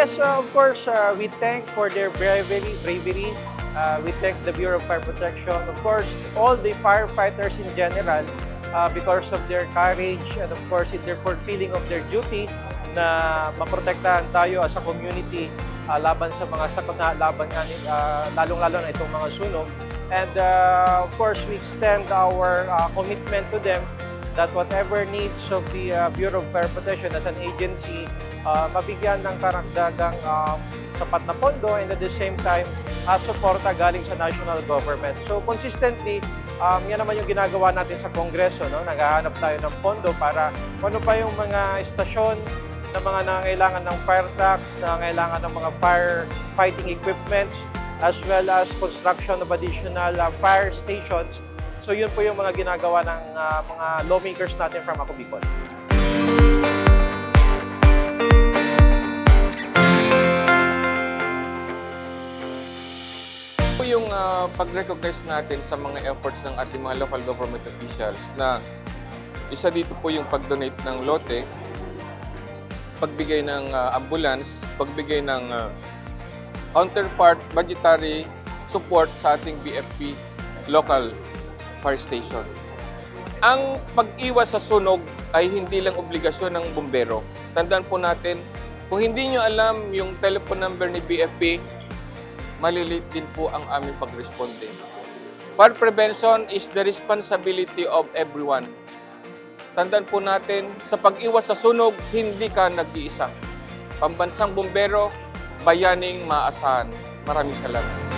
Yes, of course, we thank for their bravery. We thank the Bureau of Fire Protection, of course, all the firefighters in general, because of their courage and of course in their fulfilling of their duty na maprotektahan tayo as a community laban sa mga sakuna, laban lalong-lalo na itong mga sunog. And of course, we extend our commitment to them that whatever needs of the Bureau of Fire Protection as an agency, mabigyan ng karagdagang sapat na pondo and at the same time, suporta galing sa national government. So consistently, yan naman yung ginagawa natin sa Kongreso, no? Naghahanap tayo ng pondo para ano pa yung mga estasyon na mga nangangailangan ng fire trucks, nangangailangan ng mga fire fighting equipments, as well as construction of additional fire stations. So yun po yung mga ginagawa ng mga lawmakers natin from Ako Bicol. Ito yung pag-recognize natin sa mga efforts ng ating mga local government officials na isa dito po yung pag-donate ng lote, pagbigay ng ambulance, pagbigay ng counterpart budgetary support sa ating BFP local fire station. Ang pag-iwas sa sunog ay hindi lang obligasyon ng bumbero. Tandaan po natin, kung hindi nyo alam yung telephone number ni BFP, maliliit din po ang aming pag-responde. Fire prevention is the responsibility of everyone. Tandaan po natin, sa pag-iwas sa sunog, hindi ka nag-iisa. Pambansang bumbero, bayaning maasahan. Maraming salamat.